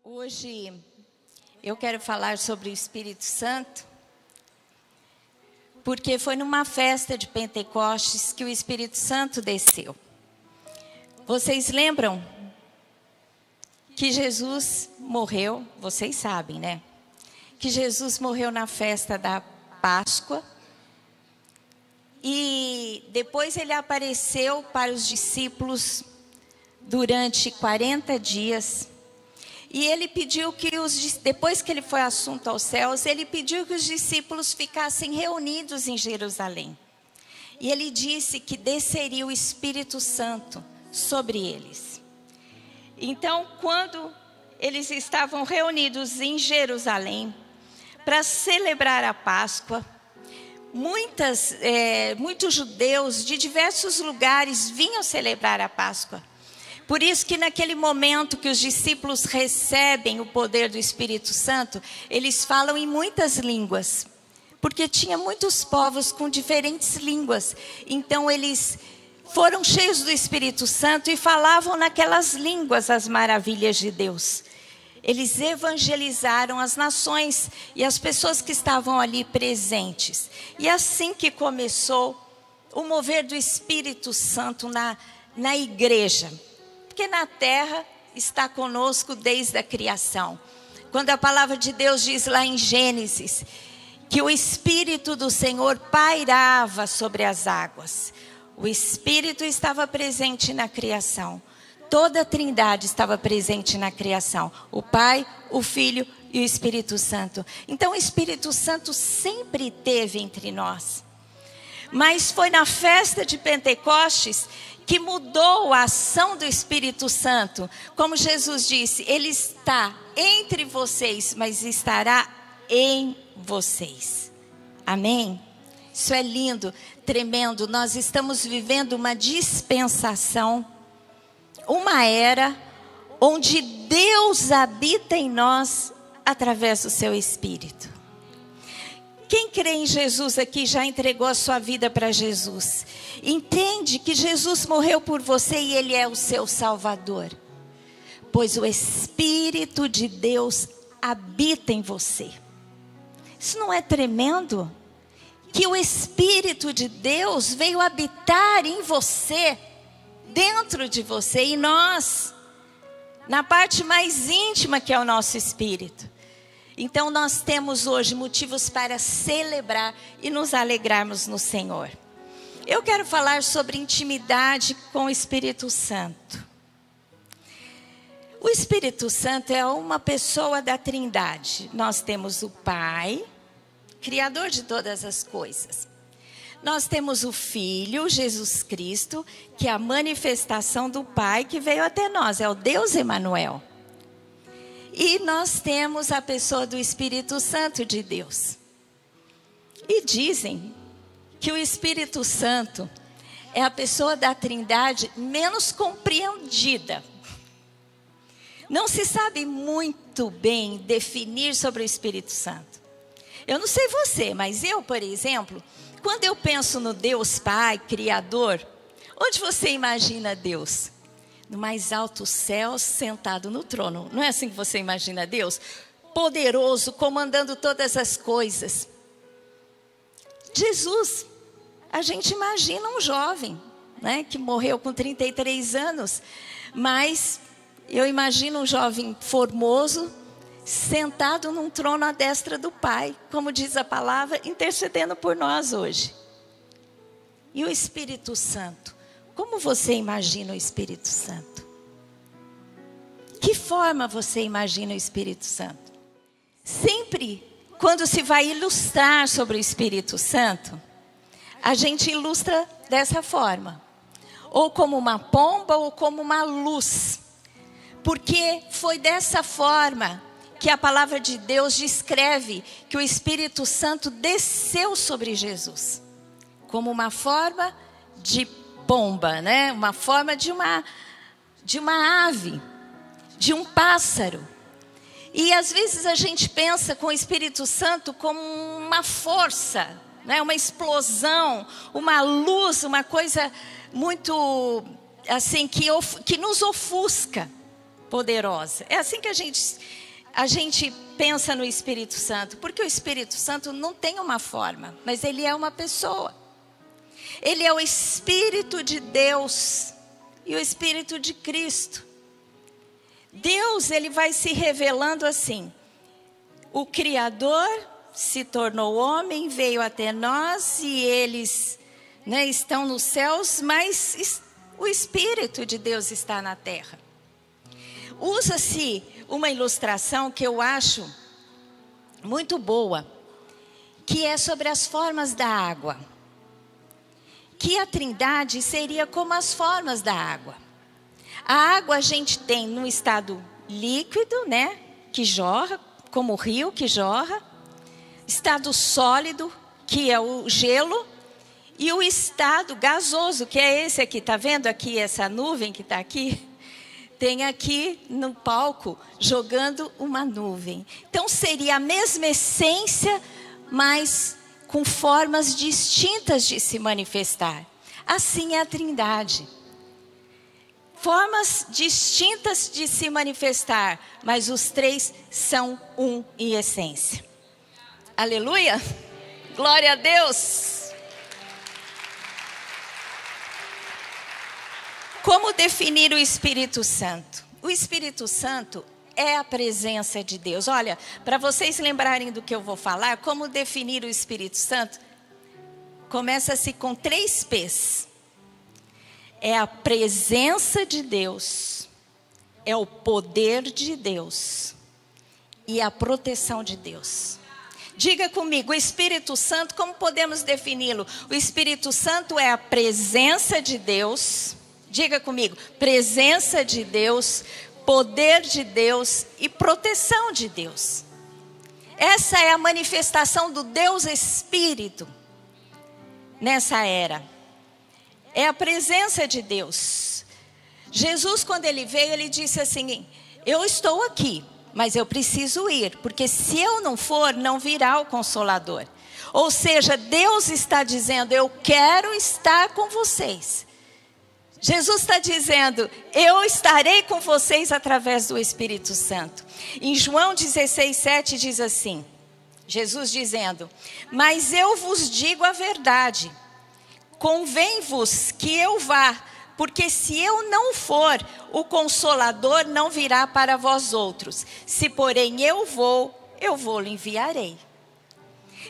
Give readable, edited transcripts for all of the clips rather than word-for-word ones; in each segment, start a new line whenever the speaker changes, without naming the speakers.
Hoje eu quero falar sobre o Espírito Santo, porque foi numa festa de Pentecostes que o Espírito Santo desceu. Vocês lembram que Jesus morreu? Vocês sabem, né? Que Jesus morreu na festa da Páscoa. E depois ele apareceu para os discípulos durante 40 dias. E ele pediu que, depois que ele foi assunto aos céus, ele pediu que os discípulos ficassem reunidos em Jerusalém. E ele disse que desceria o Espírito Santo sobre eles. Então, quando eles estavam reunidos em Jerusalém para celebrar a Páscoa, muitos judeus de diversos lugares vinham celebrar a Páscoa. Por isso que naquele momento que os discípulos recebem o poder do Espírito Santo, eles falam em muitas línguas, porque tinha muitos povos com diferentes línguas. Então eles foram cheios do Espírito Santo e falavam naquelas línguas as maravilhas de Deus. Eles evangelizaram as nações e as pessoas que estavam ali presentes. E assim que começou o mover do Espírito Santo na igreja. Porque na terra está conosco desde a criação. Quando a palavra de Deus diz lá em Gênesis, que o Espírito do Senhor pairava sobre as águas. O Espírito estava presente na criação. Toda a Trindade estava presente na criação. O Pai, o Filho e o Espírito Santo. Então o Espírito Santo sempre esteve entre nós. Mas foi na festa de Pentecostes que mudou a ação do Espírito Santo. Como Jesus disse, Ele está entre vocês, mas estará em vocês. Amém? Isso é lindo, tremendo. Nós estamos vivendo uma dispensação, uma era, onde Deus habita em nós através do seu Espírito. Quem crê em Jesus aqui já entregou a sua vida para Jesus. Entende que Jesus morreu por você e Ele é o seu Salvador. Pois o Espírito de Deus habita em você. Isso não é tremendo? Que o Espírito de Deus veio habitar em você, dentro de você e nós, na parte mais íntima que é o nosso espírito. Então nós temos hoje motivos para celebrar e nos alegrarmos no Senhor. Eu quero falar sobre intimidade com o Espírito Santo. O Espírito Santo é uma pessoa da Trindade. Nós temos o Pai, Criador de todas as coisas. Nós temos o Filho, Jesus Cristo, que é a manifestação do Pai que veio até nós. É o Deus Emanuel. E nós temos a pessoa do Espírito Santo de Deus. E dizem que o Espírito Santo é a pessoa da Trindade menos compreendida. Não se sabe muito bem definir sobre o Espírito Santo. Eu não sei você, mas eu, por exemplo, quando eu penso no Deus Pai, Criador, onde você imagina Deus? No mais alto céu, sentado no trono. Não é assim que você imagina Deus? Poderoso, comandando todas as coisas. Jesus, a gente imagina um jovem, né, que morreu com 33 anos. Mas eu imagino um jovem formoso, sentado num trono à destra do Pai. Como diz a palavra, intercedendo por nós hoje. E o Espírito Santo? Como você imagina o Espírito Santo? Que forma você imagina o Espírito Santo? Sempre, quando se vai ilustrar sobre o Espírito Santo, a gente ilustra dessa forma. Ou como uma pomba ou como uma luz. Porque foi dessa forma que a palavra de Deus descreve que o Espírito Santo desceu sobre Jesus. Como uma forma de pomba, né? Uma forma de uma ave, de um pássaro. E às vezes a gente pensa com o Espírito Santo como uma força, né? Uma explosão, uma luz, uma coisa muito assim que nos ofusca. poderosa. É assim que a gente pensa no Espírito Santo, porque o Espírito Santo não tem uma forma, mas ele é uma pessoa. Ele é o Espírito de Deus e o Espírito de Cristo. Deus, ele vai se revelando assim. O Criador se tornou homem, veio até nós e eles, né, estão nos céus, mas o Espírito de Deus está na terra. Usa-se uma ilustração que eu acho muito boa, que é sobre as formas da água. Que a Trindade seria como as formas da água. A água a gente tem no estado líquido, né, que jorra, como o rio que jorra. Estado sólido, que é o gelo. E o estado gasoso, que é esse aqui. Está vendo aqui essa nuvem que está aqui? Tem aqui no palco jogando uma nuvem. Então seria a mesma essência, mas com formas distintas de se manifestar. Assim é a Trindade. Formas distintas de se manifestar, mas os três são um em essência. Aleluia! Glória a Deus! Como definir o Espírito Santo? O Espírito Santo é a presença de Deus. Olha, para vocês lembrarem do que eu vou falar, como definir o Espírito Santo? Começa-se com 3 P's. É a presença de Deus, é o poder de Deus e a proteção de Deus. Diga comigo, o Espírito Santo, como podemos defini-lo? O Espírito Santo é a presença de Deus. Diga comigo, presença de Deus, poder de Deus e proteção de Deus. Essa é a manifestação do Deus Espírito nessa era. É a presença de Deus. Jesus, quando ele veio, ele disse assim: eu estou aqui, mas eu preciso ir, porque se eu não for, não virá o Consolador. Ou seja, Deus está dizendo, eu quero estar com vocês. Jesus está dizendo, eu estarei com vocês através do Espírito Santo. Em João 16:7 diz assim, Jesus dizendo, mas eu vos digo a verdade, convém-vos que eu vá, porque se eu não for, o Consolador não virá para vós outros. Se porém eu vou-lhe enviarei.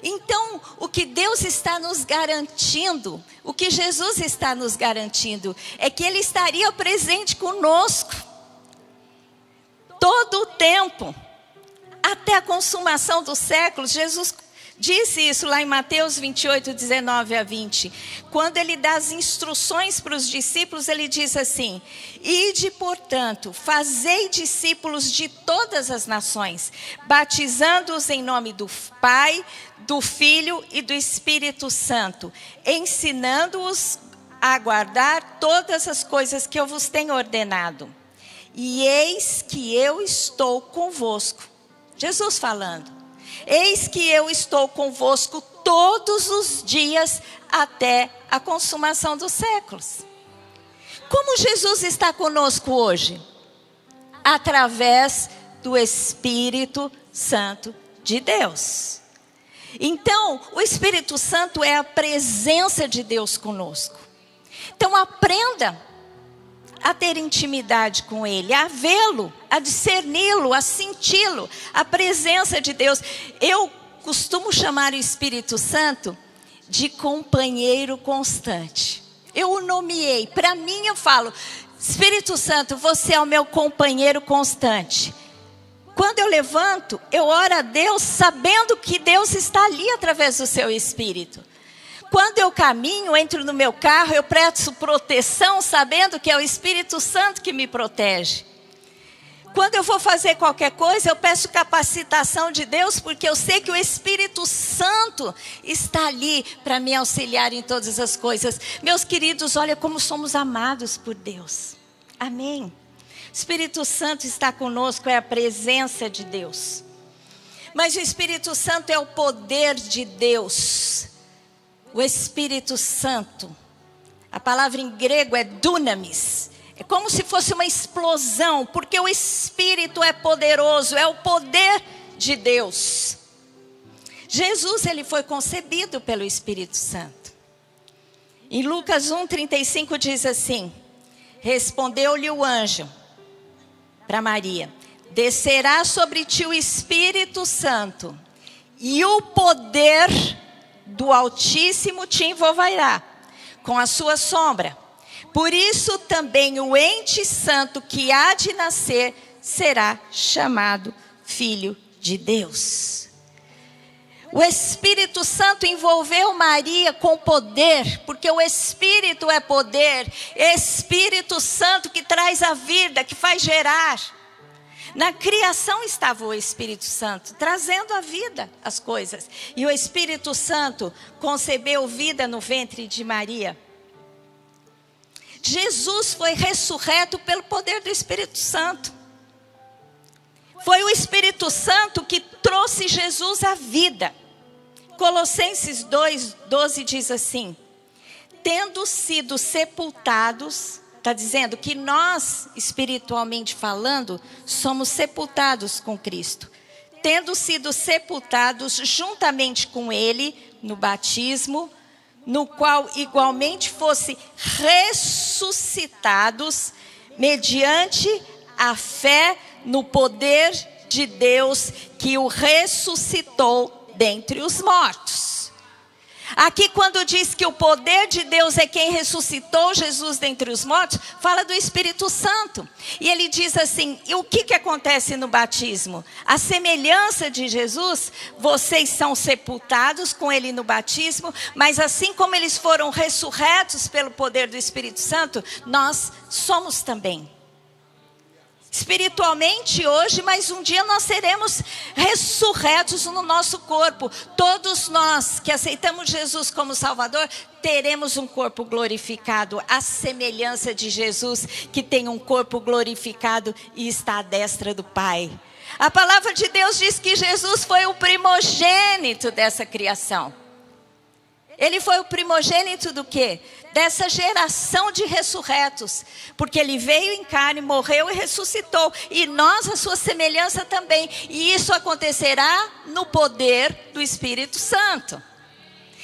Então, o que Deus está nos garantindo, o que Jesus está nos garantindo, é que Ele estaria presente conosco, todo o tempo, até a consumação dos séculos. Jesus disse isso lá em Mateus 28:19-20. Quando Ele dá as instruções para os discípulos, Ele diz assim, ide, portanto, fazei discípulos de todas as nações, batizando-os em nome do Pai, do Filho e do Espírito Santo, ensinando-os a guardar todas as coisas que eu vos tenho ordenado. E eis que eu estou convosco. Jesus falando. Eis que eu estou convosco todos os dias até a consumação dos séculos. Como Jesus está conosco hoje? Através do Espírito Santo de Deus. Então, o Espírito Santo é a presença de Deus conosco. Então, aprenda a ter intimidade com Ele, a vê-lo, a discerni-lo, a senti-lo, a presença de Deus. Eu costumo chamar o Espírito Santo de companheiro constante. Eu o nomeei. Para mim, eu falo, Espírito Santo, você é o meu companheiro constante. Quando eu levanto, eu oro a Deus sabendo que Deus está ali através do seu Espírito. Quando eu caminho, entro no meu carro, eu presto proteção sabendo que é o Espírito Santo que me protege. Quando eu vou fazer qualquer coisa, eu peço capacitação de Deus, porque eu sei que o Espírito Santo está ali para me auxiliar em todas as coisas. Meus queridos, olha como somos amados por Deus. Amém. O Espírito Santo está conosco, é a presença de Deus. Mas o Espírito Santo é o poder de Deus. O Espírito Santo, a palavra em grego é dunamis, É como se fosse uma explosão, porque o Espírito é poderoso, é o poder de Deus. Jesus, ele foi concebido pelo Espírito Santo. Em Lucas 1:35 diz assim: respondeu-lhe o anjo para Maria: descerá sobre ti o Espírito Santo, e o poder do Altíssimo te envolverá com a sua sombra. Por isso também o ente santo que há de nascer será chamado Filho de Deus. O Espírito Santo envolveu Maria com poder, porque o Espírito é poder. Espírito Santo que traz a vida, que faz gerar. Na criação estava o Espírito Santo, trazendo a vida, as coisas. E o Espírito Santo concebeu vida no ventre de Maria. Jesus foi ressurreto pelo poder do Espírito Santo. Foi o Espírito Santo que trouxe Jesus à vida. Colossenses 2:12 diz assim: tendo sido sepultados, está dizendo que nós, espiritualmente falando, somos sepultados com Cristo. Tendo sido sepultados juntamente com Ele no batismo, no qual igualmente fosse ressuscitados mediante a fé no poder de Deus que o ressuscitou dentre os mortos. Aqui quando diz que o poder de Deus é quem ressuscitou Jesus dentre os mortos, fala do Espírito Santo. E ele diz assim, e o que acontece no batismo? A semelhança de Jesus, vocês são sepultados com ele no batismo, mas assim como eles foram ressurretos pelo poder do Espírito Santo, nós somos também. Espiritualmente hoje, mas um dia nós seremos ressurretos no nosso corpo. Todos nós que aceitamos Jesus como Salvador, teremos um corpo glorificado, à semelhança de Jesus, que tem um corpo glorificado e está à destra do Pai. A palavra de Deus diz que Jesus foi o primogênito dessa criação. Ele foi o primogênito do quê? Dessa geração de ressurretos. Porque ele veio em carne, morreu e ressuscitou. E nós, a sua semelhança também. E isso acontecerá no poder do Espírito Santo.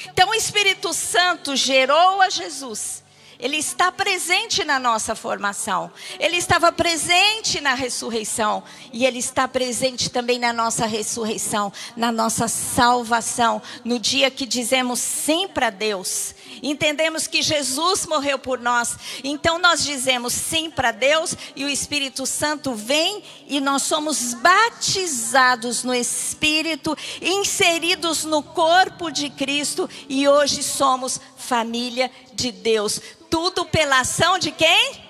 Então o Espírito Santo gerou a Jesus. Ele está presente na nossa formação. Ele estava presente na ressurreição. E ele está presente também na nossa ressurreição, na nossa salvação. No dia que dizemos sim para Deus. Entendemos que Jesus morreu por nós. Então nós dizemos sim para Deus e o Espírito Santo vem e nós somos batizados no Espírito, inseridos no corpo de Cristo e hoje somos família de Deus. Tudo pela ação de quem?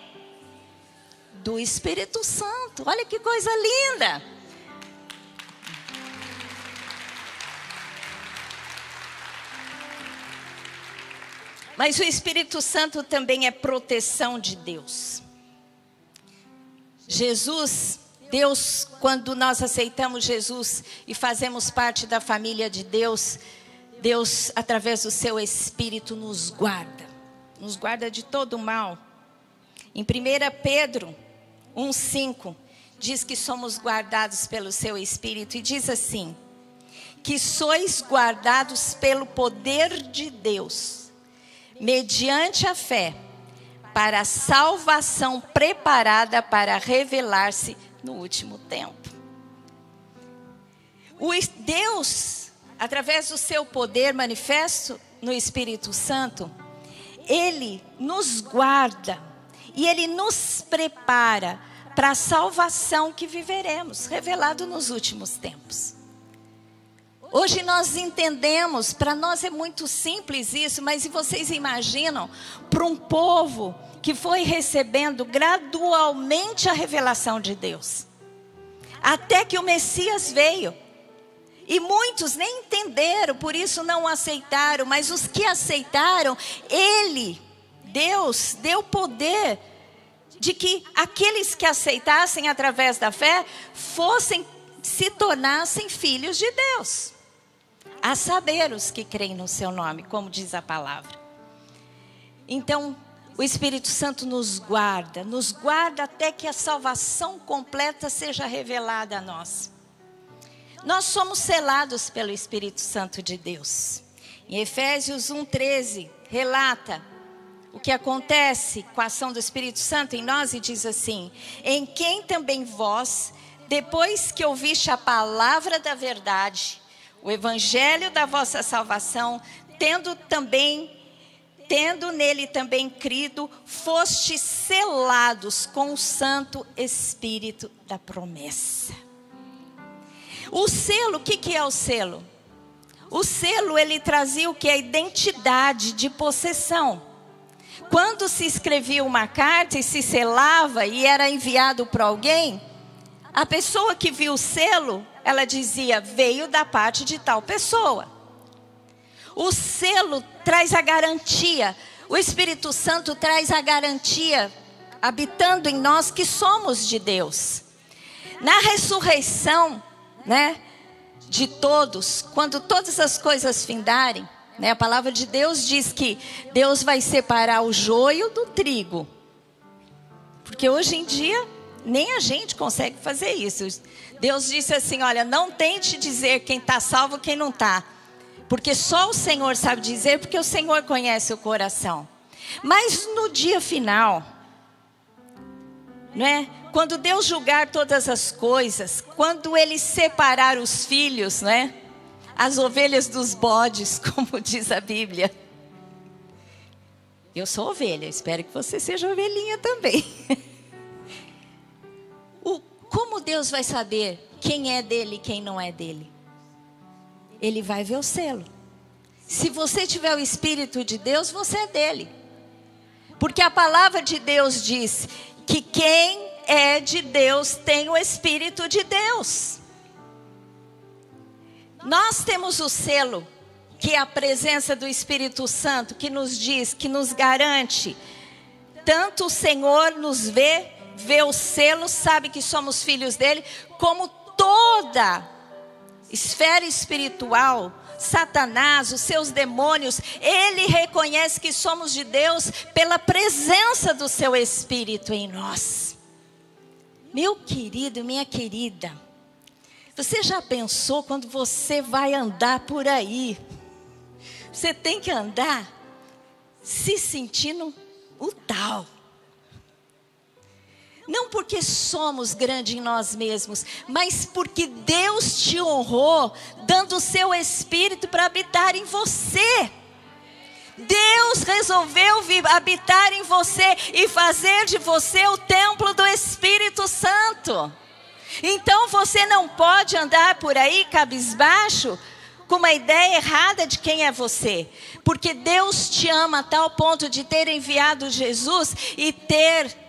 Do Espírito Santo. Olha que coisa linda. Mas o Espírito Santo também é proteção de Deus. Jesus, Deus, quando nós aceitamos Jesus e fazemos parte da família de Deus, Deus, através do seu Espírito, nos guarda de todo o mal. Em 1 Pedro 1:5, diz que somos guardados pelo seu Espírito, e diz assim, que sois guardados pelo poder de Deus, mediante a fé, para a salvação preparada para revelar-se no último tempo. Deus, através do seu poder manifesto no Espírito Santo, Ele nos guarda e Ele nos prepara para a salvação que viveremos, revelado nos últimos tempos. Hoje nós entendemos, para nós é muito simples isso, mas se vocês imaginam, para um povo que foi recebendo gradualmente a revelação de Deus, até que o Messias veio. E muitos nem entenderam, por isso não aceitaram, mas os que aceitaram, Deus, deu poder de que aqueles que aceitassem através da fé, se tornassem filhos de Deus. A saber, os que creem no seu nome, como diz a palavra. Então, o Espírito Santo nos guarda até que a salvação completa seja revelada a nós. Nós somos selados pelo Espírito Santo de Deus. Em Efésios 1:13, relata o que acontece com a ação do Espírito Santo em nós e diz assim: em quem também vós, depois que ouviste a palavra da verdade, o evangelho da vossa salvação, tendo nele também crido, fostes selados com o Santo Espírito da promessa. O selo, o que é o selo? O selo, ele trazia o que? A identidade de possessão. Quando se escrevia uma carta e se selava e era enviado para alguém, a pessoa que viu o selo, ela dizia, veio da parte de tal pessoa. O selo traz a garantia. O Espírito Santo traz a garantia, habitando em nós, que somos de Deus. Na ressurreição, de todos, quando todas as coisas findarem, a palavra de Deus diz que Deus vai separar o joio do trigo. Porque hoje em dia, nem a gente consegue fazer isso. Deus disse assim, olha, não tente dizer quem está salvo e quem não está. Porque só o Senhor sabe dizer, porque o Senhor conhece o coração. Mas no dia final, quando Deus julgar todas as coisas, quando Ele separar os filhos, as ovelhas dos bodes, como diz a Bíblia. Eu sou ovelha, espero que você seja ovelhinha também. Como Deus vai saber quem é dele e quem não é dele? Ele vai ver o selo. Se você tiver o Espírito de Deus, você é dele. Porque a palavra de Deus diz que quem é de Deus tem o Espírito de Deus. Nós temos o selo, que é a presença do Espírito Santo, que nos diz, que nos garante. Tanto o Senhor nos vê o selo, sabe que somos filhos dele, como toda esfera espiritual, Satanás, os seus demônios, ele reconhece que somos de Deus pela presença do seu Espírito em nós. Meu querido, minha querida, você já pensou quando você vai andar por aí? Você tem que andar se sentindo o tal. Não porque somos grandes em nós mesmos, mas porque Deus te honrou, dando o seu Espírito para habitar em você. Deus resolveu habitar em você e fazer de você o templo do Espírito Santo. Então você não pode andar por aí cabisbaixo, com uma ideia errada de quem é você. Porque Deus te ama a tal ponto de ter enviado Jesus e ter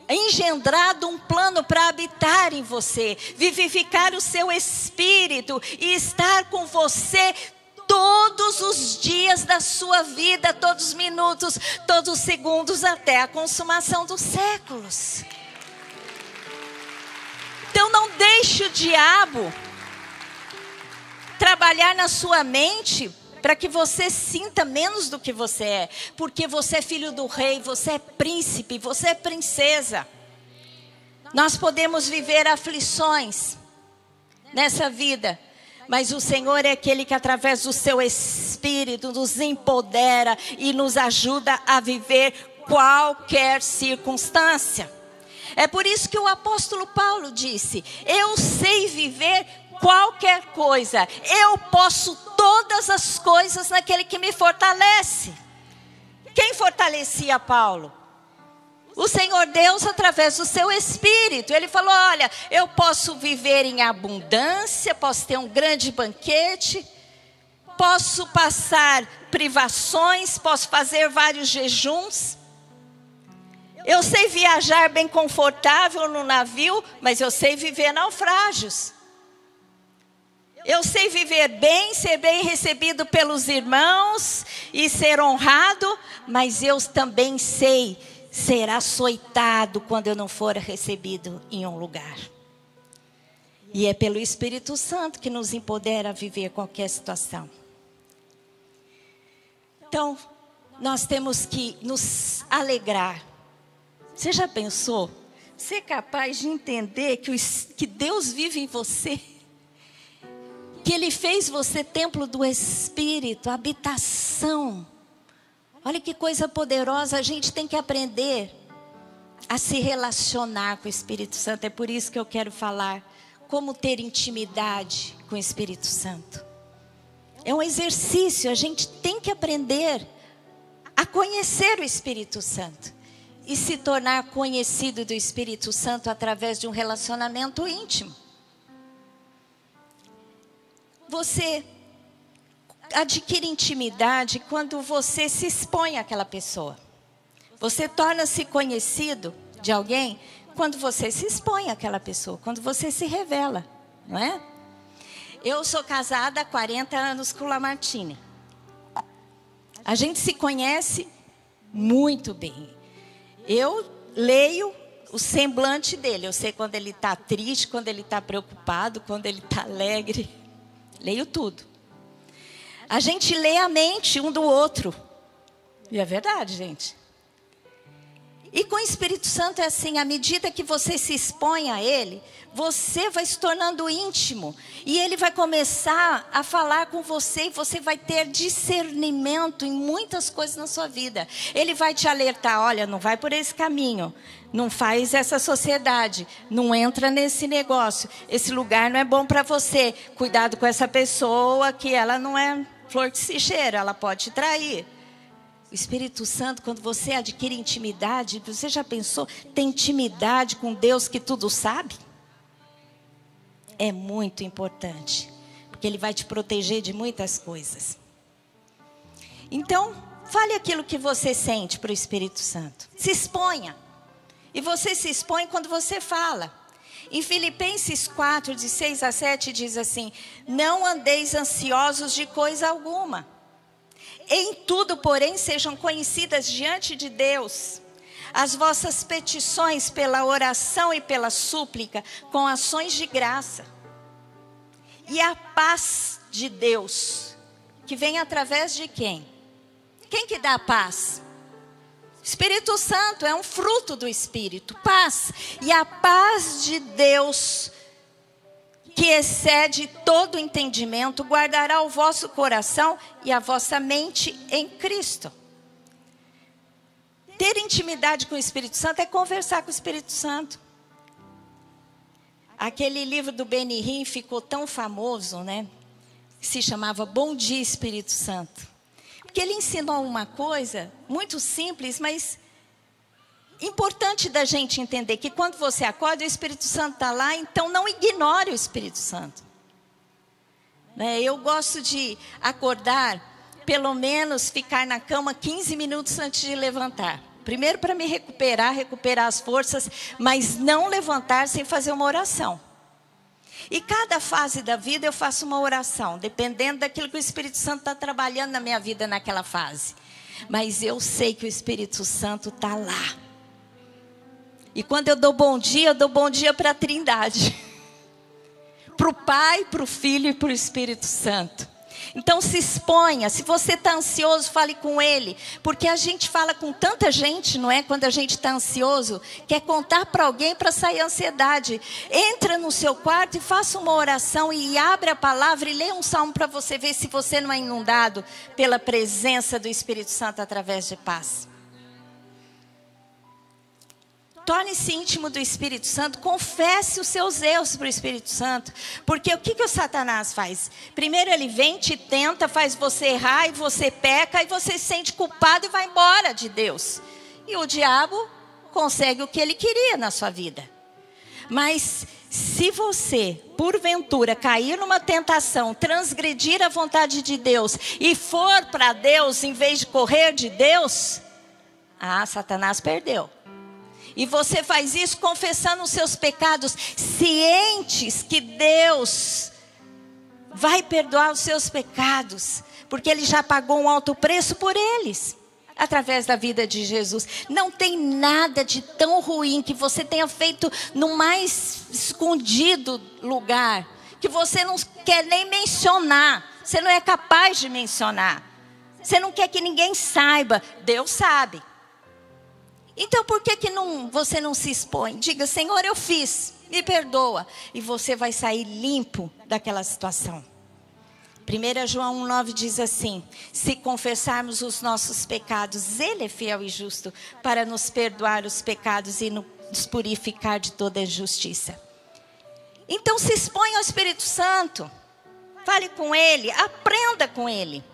engendrado um plano para habitar em você, vivificar o seu espírito e estar com você todos os dias da sua vida, todos os minutos, todos os segundos, até a consumação dos séculos. Então não deixe o diabo trabalhar na sua mente para que você sinta menos do que você é. Porque você é filho do rei, você é príncipe, você é princesa. Nós podemos viver aflições nessa vida, mas o Senhor é aquele que através do seu Espírito nos empodera e nos ajuda a viver qualquer circunstância. É por isso que o apóstolo Paulo disse, eu sei viver qualquer coisa, eu posso todas as coisas naquele que me fortalece. Quem fortalecia Paulo? O Senhor Deus através do seu Espírito. Ele falou, olha, eu posso viver em abundância, posso ter um grande banquete, posso passar privações, posso fazer vários jejuns. Eu sei viajar bem confortável no navio, mas eu sei viver naufrágios. Eu sei viver bem, ser bem recebido pelos irmãos e ser honrado, mas eu também sei ser açoitado quando eu não for recebido em um lugar. E é pelo Espírito Santo que nos empodera a viver qualquer situação. Então, nós temos que nos alegrar. Você já pensou? Ser capaz de entender que Deus vive em você, que Ele fez você templo do Espírito, habitação. Olha que coisa poderosa. A gente tem que aprender a se relacionar com o Espírito Santo. É por isso que eu quero falar como ter intimidade com o Espírito Santo. É um exercício, a gente tem que aprender a conhecer o Espírito Santo e se tornar conhecido do Espírito Santo através de um relacionamento íntimo. Você adquire intimidade quando você se expõe àquela pessoa. Você torna-se conhecido de alguém quando você se expõe àquela pessoa, quando você se revela, não é? Eu sou casada há 40 anos com o Lamartine. A gente se conhece muito bem. Eu leio o semblante dele. Eu sei quando ele está triste, quando ele está preocupado, quando ele está alegre. Leio tudo. A gente lê a mente um do outro. E é verdade, gente. E com o Espírito Santo é assim, à medida que você se expõe a Ele, você vai se tornando íntimo. E Ele vai começar a falar com você e você vai ter discernimento em muitas coisas na sua vida. Ele vai te alertar, olha, não vai por esse caminho, não faz essa sociedade, não entra nesse negócio, esse lugar não é bom para você. Cuidado com essa pessoa que ela não é flor que se cheira, ela pode te trair. O Espírito Santo, quando você adquire intimidade, você já pensou, tem intimidade com Deus que tudo sabe? É muito importante, porque Ele vai te proteger de muitas coisas. Então, fale aquilo que você sente para o Espírito Santo. Se exponha. E você se expõe quando você fala. Em Filipenses 4, de 6 a 7, diz assim: não andeis ansiosos de coisa alguma. Em tudo, porém, sejam conhecidas diante de Deus as vossas petições pela oração e pela súplica, com ações de graça. E a paz de Deus, que vem através de quem? Quem que dá a paz? Espírito Santo, é um fruto do Espírito, paz. E a paz de Deus, que excede todo entendimento, guardará o vosso coração e a vossa mente em Cristo. Ter intimidade com o Espírito Santo é conversar com o Espírito Santo. Aquele livro do Benny Hinn ficou tão famoso, né? Que se chamava Bom Dia, Espírito Santo. Porque ele ensinou uma coisa muito simples, mas importante da gente entender, que quando você acorda, o Espírito Santo está lá, então não ignore o Espírito Santo. Eu gosto de acordar, pelo menos ficar na cama 15 minutos antes de levantar. Primeiro para me recuperar as forças, mas não levantar sem fazer uma oração. E cada fase da vida eu faço uma oração, dependendo daquilo que o Espírito Santo está trabalhando na minha vida naquela fase. Mas eu sei que o Espírito Santo está lá. E quando eu dou bom dia para a Trindade. Para o Pai, para o Filho e para o Espírito Santo. Então se exponha, se você está ansioso, fale com Ele. Porque a gente fala com tanta gente, não é? Quando a gente está ansioso, quer contar para alguém para sair a ansiedade. Entra no seu quarto e faça uma oração e abre a palavra e lê um salmo para você ver se você não é inundado pela presença do Espírito Santo através de paz. Torne-se íntimo do Espírito Santo, confesse os seus erros para o Espírito Santo. Porque o que o Satanás faz? Primeiro ele vem, te tenta, faz você errar, e você peca, e você se sente culpado e vai embora de Deus. E o diabo consegue o que ele queria na sua vida. Mas se você, porventura, cair numa tentação, transgredir a vontade de Deus, e for para Deus em vez de correr de Deus, Satanás perdeu. E você faz isso confessando os seus pecados, cientes que Deus vai perdoar os seus pecados, porque Ele já pagou um alto preço por eles, através da vida de Jesus. Não tem nada de tão ruim que você tenha feito no mais escondido lugar, que você não quer nem mencionar, você não é capaz de mencionar. Você não quer que ninguém saiba. Deus sabe. Então por que você não se expõe? Diga, Senhor, eu fiz, me perdoa. E você vai sair limpo daquela situação. 1 João 1,9 diz assim: se confessarmos os nossos pecados, Ele é fiel e justo para nos perdoar os pecados e nos purificar de toda injustiça. Então se exponha ao Espírito Santo. Fale com Ele, aprenda com Ele.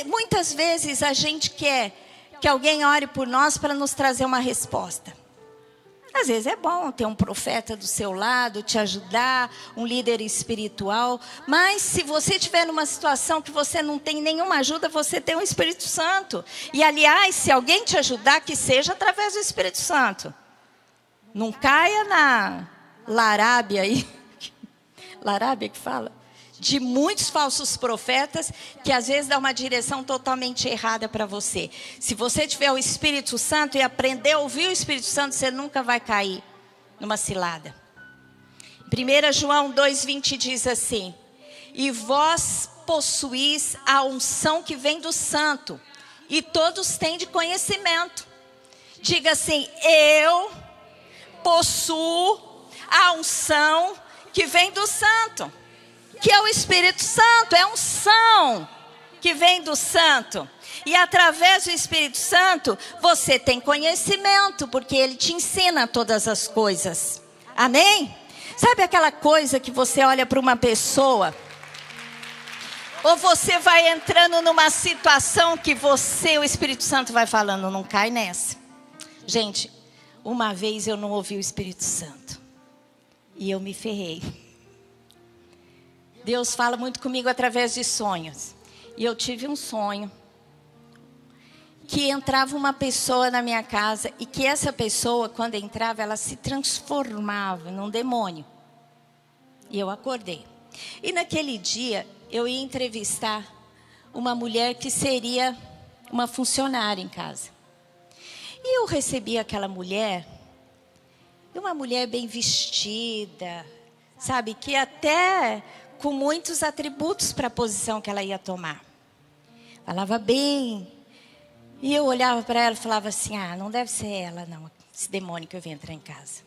Muitas vezes a gente quer que alguém ore por nós para nos trazer uma resposta. Às vezes é bom ter um profeta do seu lado, te ajudar, um líder espiritual. Mas se você estiver numa situação que você não tem nenhuma ajuda, você tem o Espírito Santo. E aliás, se alguém te ajudar, que seja através do Espírito Santo. Não caia na larábia aí. Larábia que fala? De muitos falsos profetas que às vezes dá uma direção totalmente errada para você. Se você tiver o Espírito Santo e aprender a ouvir o Espírito Santo, você nunca vai cair numa cilada. 1 João 2,20 diz assim: e vós possuís a unção que vem do Santo, e todos têm de conhecimento. Diga assim: eu possuo a unção que vem do Santo. Que é o Espírito Santo, é a unção que vem do Santo. E através do Espírito Santo, você tem conhecimento, porque Ele te ensina todas as coisas. Amém? Sabe aquela coisa que você olha para uma pessoa, ou você vai entrando numa situação que o Espírito Santo vai falando, não cai nessa. Gente, uma vez eu não ouvi o Espírito Santo, e eu me ferrei. Deus fala muito comigo através de sonhos. E eu tive um sonho que entrava uma pessoa na minha casa e que essa pessoa, quando entrava, ela se transformava num demônio. E eu acordei. E naquele dia, eu ia entrevistar uma mulher que seria uma funcionária em casa. E eu recebi aquela mulher, uma mulher bem vestida, sabe, que até com muitos atributos para a posição que ela ia tomar. Falava bem. E eu olhava para ela e falava assim: ah, não deve ser ela não, esse demônio que eu vim entrar em casa.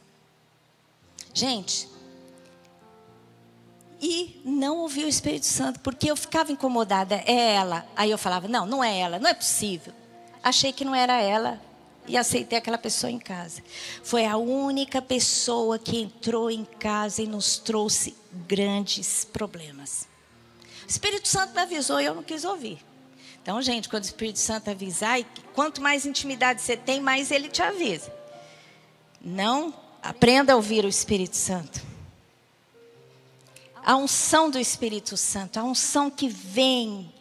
Gente, e não ouvi o Espírito Santo, porque eu ficava incomodada. É ela. Aí eu falava: não, não é ela, não é possível. Achei que não era ela e aceitei aquela pessoa em casa. Foi a única pessoa que entrou em casa e nos trouxe grandes problemas. O Espírito Santo me avisou e eu não quis ouvir. Então, gente, quando o Espírito Santo avisar, e quanto mais intimidade você tem, mais ele te avisa. Não, aprenda a ouvir o Espírito Santo. A unção do Espírito Santo, a unção que vem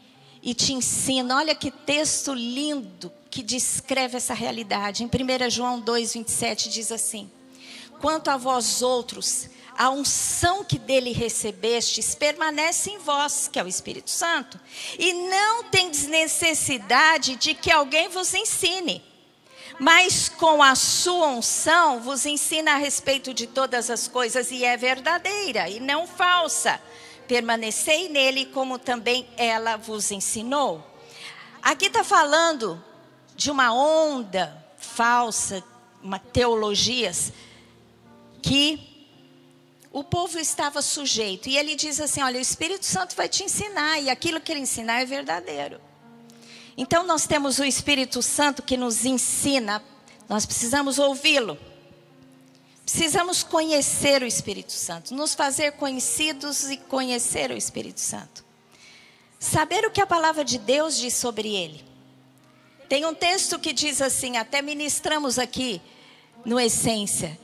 e te ensina. Olha que texto lindo que descreve essa realidade. Em 1 João 2,27 diz assim: quanto a vós outros, a unção que dele recebestes permanece em vós, que é o Espírito Santo, e não tendes necessidade de que alguém vos ensine, mas com a sua unção vos ensina a respeito de todas as coisas, e é verdadeira e não falsa. Permanecei nele como também ela vos ensinou. Aqui está falando de uma onda falsa, uma teologias, que o povo estava sujeito. E ele diz assim: olha, o Espírito Santo vai te ensinar, e aquilo que ele ensinar é verdadeiro. Então nós temos o Espírito Santo que nos ensina, nós precisamos ouvi-lo. Precisamos conhecer o Espírito Santo, nos fazer conhecidos e conhecer o Espírito Santo. Saber o que a palavra de Deus diz sobre ele. Tem um texto que diz assim, até ministramos aqui no Essência,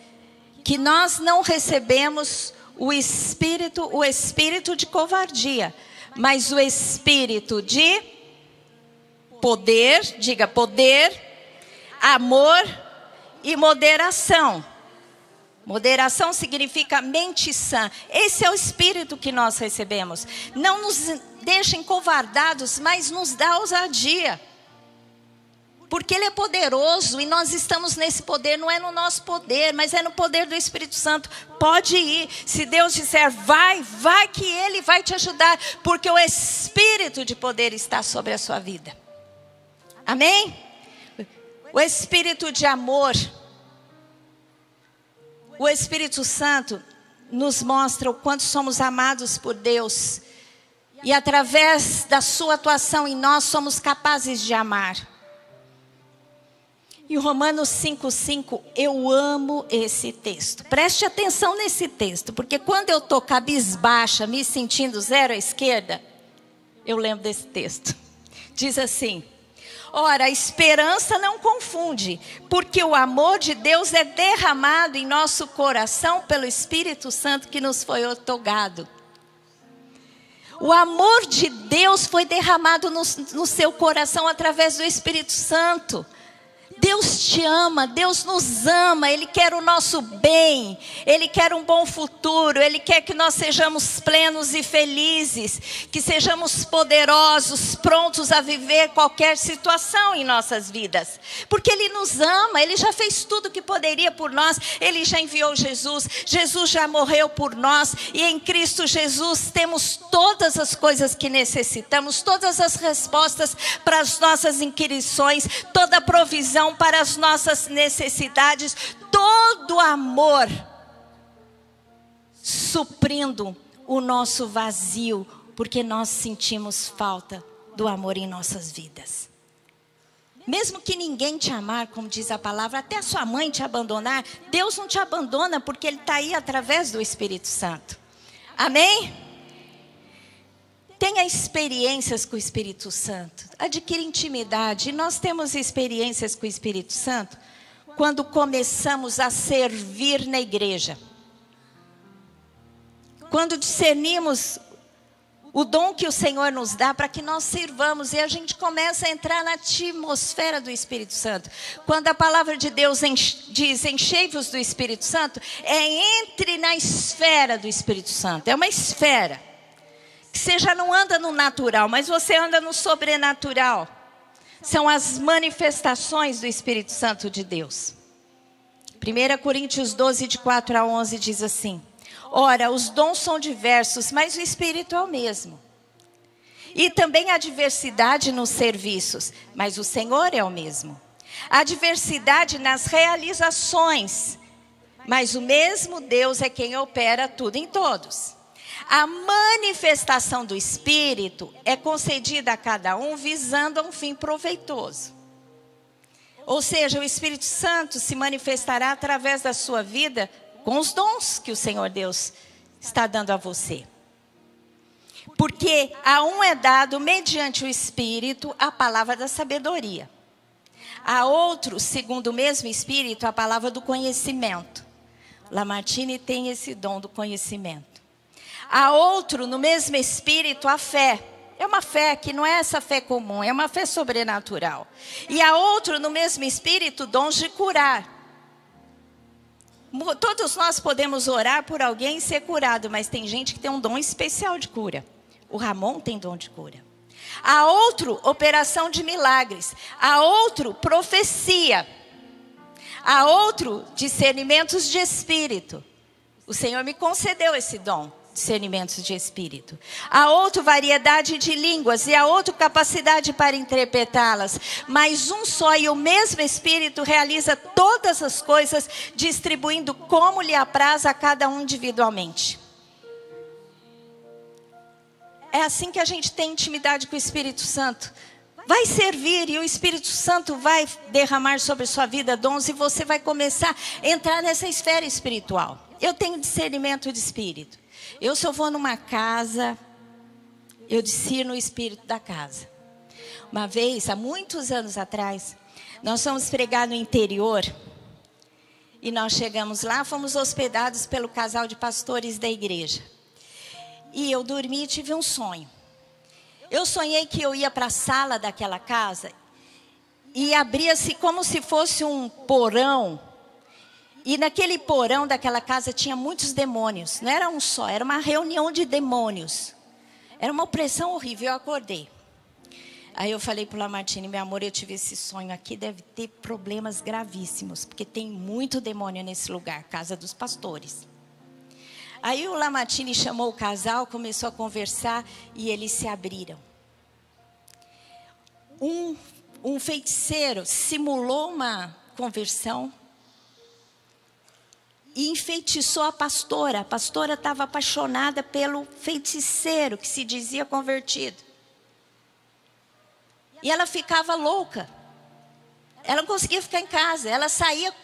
que nós não recebemos o espírito de covardia, mas o espírito de poder, diga poder, amor e moderação. Moderação significa mente sã. Esse é o espírito que nós recebemos. Não nos deixa encovardados, mas nos dá ousadia. Porque Ele é poderoso e nós estamos nesse poder. Não é no nosso poder, mas é no poder do Espírito Santo. Pode ir. Se Deus disser vai que Ele vai te ajudar. Porque o Espírito de poder está sobre a sua vida. Amém? O Espírito de amor. O Espírito Santo nos mostra o quanto somos amados por Deus. E através da sua atuação em nós, somos capazes de amar. Em Romanos 5,5, eu amo esse texto. Preste atenção nesse texto, porque quando eu estou cabisbaixa, me sentindo zero à esquerda, eu lembro desse texto. Diz assim: ora, a esperança não confunde, porque o amor de Deus é derramado em nosso coração pelo Espírito Santo que nos foi outorgado. O amor de Deus foi derramado no seu coração através do Espírito Santo. Deus te ama, Deus nos ama, Ele quer o nosso bem, Ele quer um bom futuro, Ele quer que nós sejamos plenos e felizes, que sejamos poderosos, prontos a viver qualquer situação em nossas vidas. Porque Ele nos ama, Ele já fez tudo o que poderia por nós, Ele já enviou Jesus, Jesus já morreu por nós e em Cristo Jesus temos todas as coisas que necessitamos, todas as respostas para as nossas inquirições, toda a provisão para as nossas necessidades, todo amor suprindo o nosso vazio, porque nós sentimos falta do amor em nossas vidas. Mesmo que ninguém te amar, como diz a palavra, até a sua mãe te abandonar, Deus não te abandona, porque Ele está aí através do Espírito Santo. Amém? Tenha experiências com o Espírito Santo. Adquira intimidade. E nós temos experiências com o Espírito Santo quando começamos a servir na igreja. Quando discernimos o dom que o Senhor nos dá para que nós sirvamos. E a gente começa a entrar na atmosfera do Espírito Santo. Quando a palavra de Deus diz enchei-vos do Espírito Santo, entre na esfera do Espírito Santo. É uma esfera. Que você já não anda no natural, mas você anda no sobrenatural. São as manifestações do Espírito Santo de Deus. 1 Coríntios 12, de 4 a 11 diz assim: ora, os dons são diversos, mas o Espírito é o mesmo. E também há diversidade nos serviços, mas o Senhor é o mesmo. Há diversidade nas realizações, mas o mesmo Deus é quem opera tudo em todos. A manifestação do Espírito é concedida a cada um visando a um fim proveitoso. Ou seja, o Espírito Santo se manifestará através da sua vida com os dons que o Senhor Deus está dando a você. Porque a um é dado mediante o Espírito a palavra da sabedoria. A outro, segundo o mesmo Espírito, a palavra do conhecimento. Lamartine tem esse dom do conhecimento. A outro, no mesmo Espírito, a fé. É uma fé que não é essa fé comum, é uma fé sobrenatural. E a outro, no mesmo Espírito, dons de curar. Todos nós podemos orar por alguém e ser curado, mas tem gente que tem um dom especial de cura. O Ramon tem dom de cura. A outro, operação de milagres. A outro, profecia. A outro, discernimentos de espírito. O Senhor me concedeu esse dom. Discernimentos de espírito. A outro, variedade de línguas. E a outro, capacidade para interpretá-las. Mas um só e o mesmo Espírito realiza todas as coisas, distribuindo como lhe apraz a cada um individualmente. É assim que a gente tem intimidade com o Espírito Santo. Vai servir e o Espírito Santo vai derramar sobre sua vida dons e você vai começar a entrar nessa esfera espiritual. Eu tenho discernimento de espírito. Se eu vou numa casa, eu discerno o espírito da casa. Uma vez, há muitos anos atrás, nós fomos pregar no interior. E nós chegamos lá, fomos hospedados pelo casal de pastores da igreja. E eu dormi e tive um sonho. Eu sonhei que eu ia para a sala daquela casa e abria-se como se fosse um porão. E naquele porão daquela casa tinha muitos demônios. Não era um só, era uma reunião de demônios. Era uma opressão horrível, eu acordei. Aí eu falei para o Lamartine, meu amor, eu tive esse sonho aqui, deve ter problemas gravíssimos, porque tem muito demônio nesse lugar, casa dos pastores. Aí o Lamartine chamou o casal, começou a conversar e eles se abriram. Um feiticeiro simulou uma conversão e enfeitiçou a pastora. A pastora estava apaixonada pelo feiticeiro que se dizia convertido. E ela ficava louca. Ela não conseguia ficar em casa. Ela saía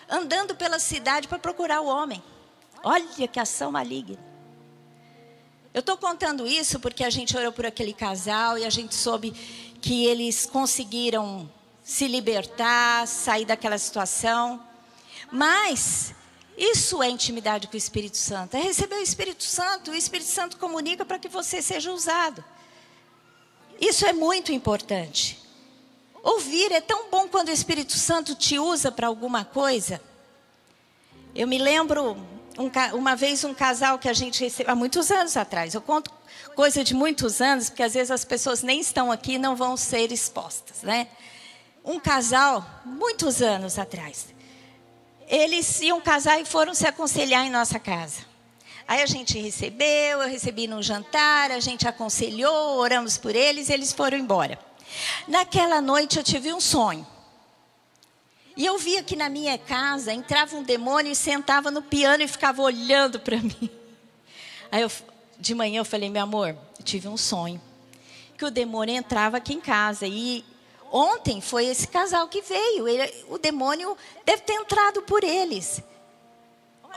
andando pela cidade para procurar o homem. Olha que ação maligna. Eu estou contando isso porque a gente orou por aquele casal e a gente soube que eles conseguiram se libertar, sair daquela situação. Mas isso é intimidade com o Espírito Santo. É receber o Espírito Santo comunica para que você seja usado. Isso é muito importante. Ouvir é tão bom quando o Espírito Santo te usa para alguma coisa. Eu me lembro, uma vez um casal que a gente recebeu, há muitos anos atrás. Eu conto coisa de muitos anos, porque às vezes as pessoas nem estão aqui e não vão ser expostas, né? Um casal, muitos anos atrás. Eles iam casar e foram se aconselhar em nossa casa. Aí a gente recebeu, eu recebi num jantar, a gente aconselhou, oramos por eles e eles foram embora. Naquela noite eu tive um sonho. E eu via que na minha casa entrava um demônio e sentava no piano e ficava olhando para mim. Aí de manhã eu falei, meu amor, eu tive um sonho. Que o demônio entrava aqui em casa. E ontem foi esse casal que veio. O demônio deve ter entrado por eles.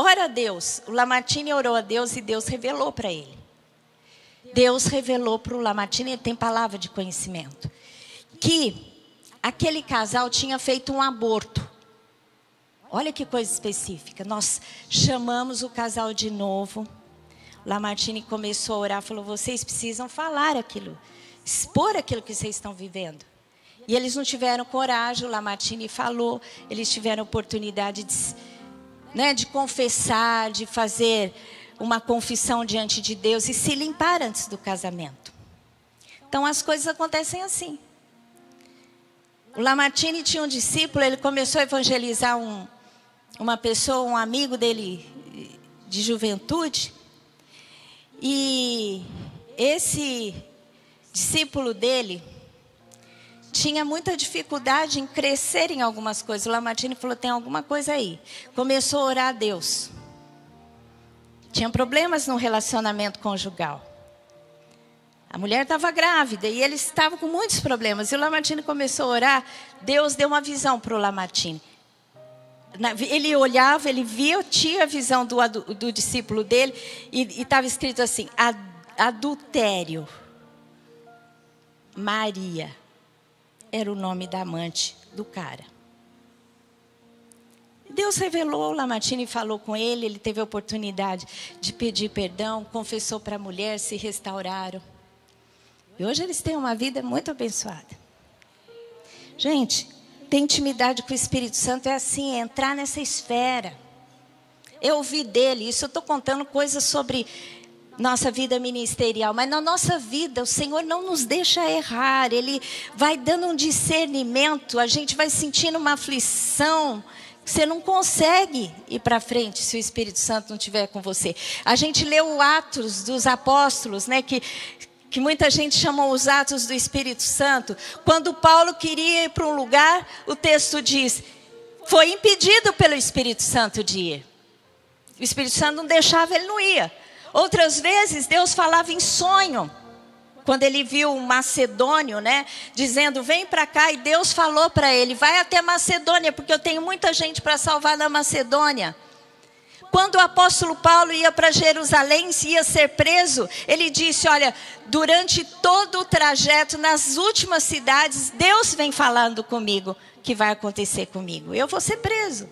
Ora a Deus. O Lamartine orou a Deus e Deus revelou para ele. Deus revelou para o Lamartine, ele tem palavra de conhecimento, que aquele casal tinha feito um aborto. Olha que coisa específica. Nós chamamos o casal de novo. O Lamartine começou a orar, falou, vocês precisam falar aquilo, expor aquilo que vocês estão vivendo. E eles não tiveram coragem, o Lamartine falou, eles tiveram oportunidade de confessar, de fazer uma confissão diante de Deus e se limpar antes do casamento. Então as coisas acontecem assim. O Lamartine tinha um discípulo, ele começou a evangelizar uma pessoa, um amigo dele de juventude. E esse discípulo dele tinha muita dificuldade em crescer em algumas coisas. O Lamartine falou, tem alguma coisa aí. Começou a orar a Deus. Tinha problemas no relacionamento conjugal. A mulher estava grávida e eles estavam com muitos problemas. E o Lamartine começou a orar. Deus deu uma visão para o Lamartine. Ele olhava, ele via, tinha a visão do discípulo dele. E estava escrito assim, adultério. Maria era o nome da amante do cara. Deus revelou, o Lamartine falou com ele, ele teve a oportunidade de pedir perdão, confessou para a mulher, se restauraram. E hoje eles têm uma vida muito abençoada. Gente, ter intimidade com o Espírito Santo é assim, é entrar nessa esfera. Eu ouvi dele, isso eu estou contando coisas sobre nossa vida ministerial, mas na nossa vida o Senhor não nos deixa errar, Ele vai dando um discernimento, a gente vai sentindo uma aflição. Você não consegue ir para frente se o Espírito Santo não estiver com você. A gente leu o Atos dos Apóstolos, né, que muita gente chamou os Atos do Espírito Santo. Quando Paulo queria ir para um lugar, o texto diz, foi impedido pelo Espírito Santo de ir. O Espírito Santo não deixava, ele não ia. Outras vezes Deus falava em sonho. Quando ele viu um macedônio, né, dizendo, vem para cá, e Deus falou para ele, vai até Macedônia, porque eu tenho muita gente para salvar na Macedônia. Quando o apóstolo Paulo ia para Jerusalém, ia ser preso, ele disse, olha, durante todo o trajeto, nas últimas cidades, Deus vem falando comigo, que vai acontecer comigo, eu vou ser preso.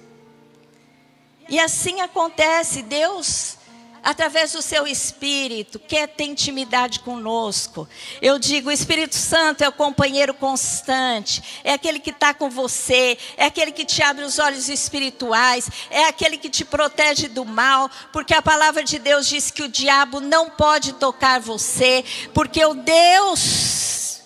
E assim acontece, Deus, através do seu Espírito, quer ter intimidade conosco. Eu digo, o Espírito Santo é o companheiro constante, é aquele que está com você, é aquele que te abre os olhos espirituais, é aquele que te protege do mal, porque a palavra de Deus diz que o diabo não pode tocar você, porque o Deus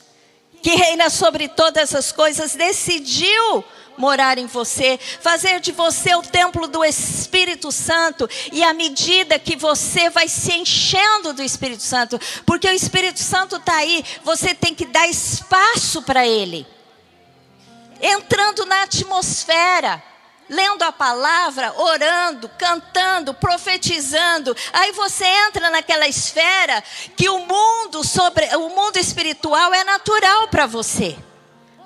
que reina sobre todas as coisas, decidiu morar em você, fazer de você o templo do Espírito Santo. E à medida que você vai se enchendo do Espírito Santo, porque o Espírito Santo está aí, você tem que dar espaço para ele, entrando na atmosfera, lendo a palavra, orando, cantando, profetizando. Aí você entra naquela esfera que o mundo espiritual é natural para você.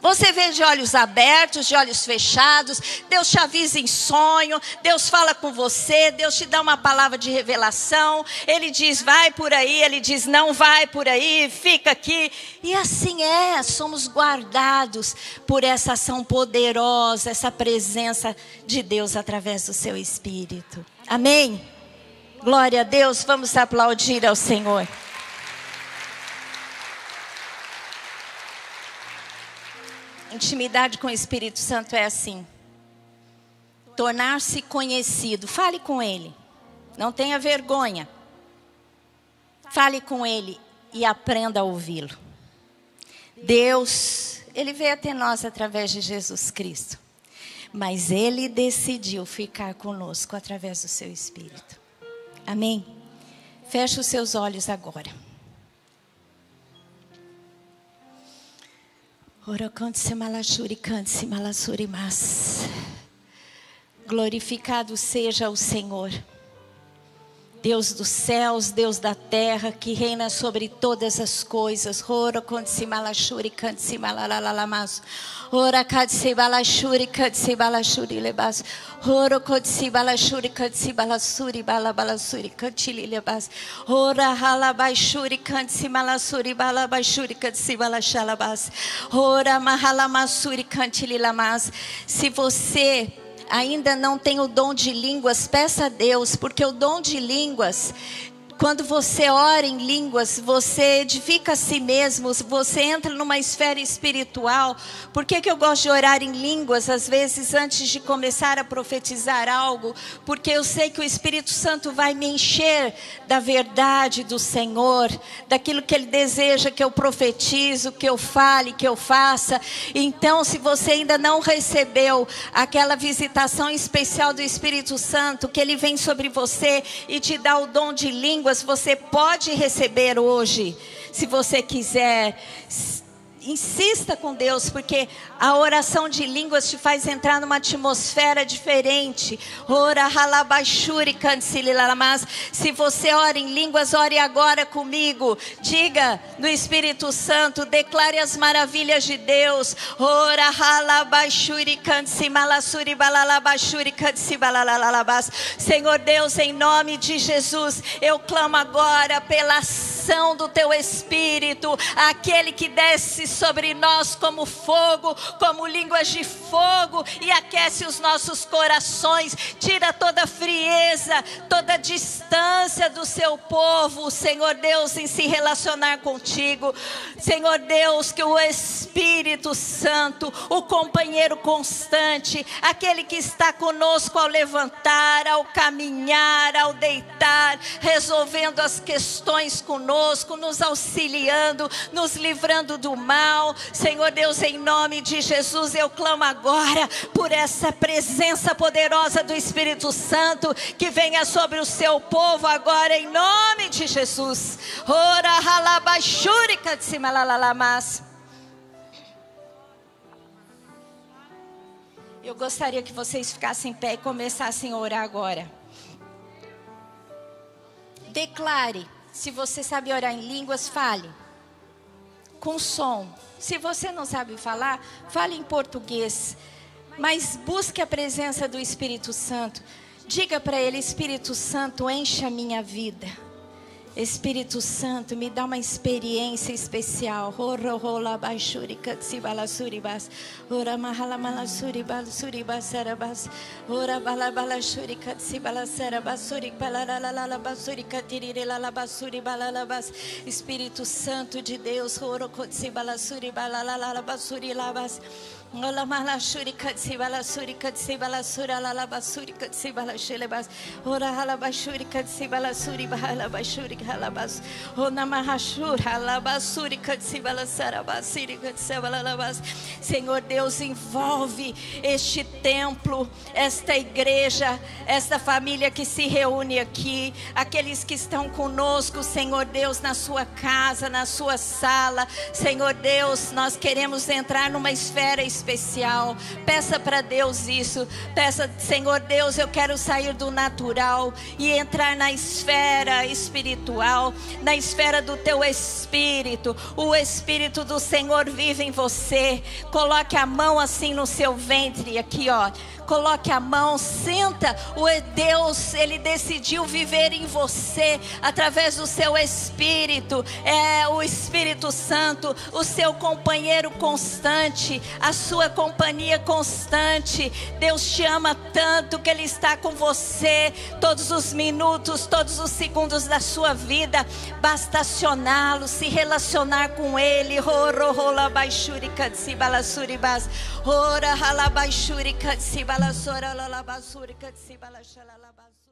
Você vê de olhos abertos, de olhos fechados. Deus te avisa em sonho. Deus fala com você. Deus te dá uma palavra de revelação. Ele diz, vai por aí. Ele diz, não vai por aí. Fica aqui. E assim é. Somos guardados por essa ação poderosa, essa presença de Deus através do seu Espírito. Amém? Glória a Deus. Vamos aplaudir ao Senhor. Intimidade com o Espírito Santo é assim. Tornar-se conhecido. Fale com Ele. Não tenha vergonha. Fale com Ele e aprenda a ouvi-lo. Deus, Ele veio até nós através de Jesus Cristo. Mas Ele decidiu ficar conosco através do seu Espírito. Amém? Feche os seus olhos agora. Glorificado seja o Senhor, Deus dos céus, Deus da terra, que reina sobre todas as coisas. Se você ainda não tem o dom de línguas, peça a Deus, porque o dom de línguas, quando você ora em línguas, você edifica a si mesmo, você entra numa esfera espiritual. Por que eu gosto de orar em línguas, às vezes, antes de começar a profetizar algo? Porque eu sei que o Espírito Santo vai me encher da verdade do Senhor, daquilo que Ele deseja que eu profetizo, que eu fale, que eu faça. Então, se você ainda não recebeu aquela visitação especial do Espírito Santo, que Ele vem sobre você e te dá o dom de línguas, você pode receber hoje, se você quiser. Insista com Deus, porque a oração de línguas te faz entrar numa atmosfera diferente. Se você ora em línguas, ore agora comigo. Diga no Espírito Santo, declare as maravilhas de Deus. Senhor Deus, em nome de Jesus, eu clamo agora pela ação do Teu Espírito, aquele que desce sobre nós como fogo, como línguas de fogo, e aquece os nossos corações, tira toda frieza, toda distância do seu povo, Senhor Deus, em se relacionar contigo. Senhor Deus, que o Espírito Santo, o companheiro constante, aquele que está conosco ao levantar, ao caminhar, ao deitar, resolvendo as questões conosco, nos auxiliando, nos livrando do mal. Senhor Deus, em nome de Jesus, eu clamo agora por essa presença poderosa do Espírito Santo, que venha sobre o seu povo agora, em nome de Jesus. Eu gostaria que vocês ficassem em pé e começassem a orar agora. Declare. Se você sabe orar em línguas, fale com som. Se você não sabe falar, fale em português. Mas busque a presença do Espírito Santo. Diga para Ele: Espírito Santo, enche a minha vida. Espírito Santo, me dá uma experiência especial. Espírito Santo de Deus, Ola malashuri katsibala suri katsibala sura la la basuri katsibala shelebas. Ora hala bashuri katsibala suri bahala bashuri halabas. Ona mahashura la basuri katsibala sarabasiri katsibala labas. Senhor Deus, envolve este templo, esta igreja, esta família que se reúne aqui, aqueles que estão conosco, Senhor Deus, na sua casa, na sua sala. Senhor Deus, nós queremos entrar numa esfera especial. Peça para Deus isso. Peça, Senhor Deus, eu quero sair do natural e entrar na esfera espiritual, na esfera do teu espírito. O espírito do Senhor vive em você. Coloque a mão assim no seu ventre, aqui ó. Coloque a mão, sinta. O Deus, Ele decidiu viver em você através do seu Espírito. É o Espírito Santo, o seu companheiro constante, a sua companhia constante. Deus te ama tanto que Ele está com você todos os minutos, todos os segundos da sua vida. Basta acioná-lo, se relacionar com Ele. Ora halabaixuri katsibala sora la la basuri katsibala shala la basuri.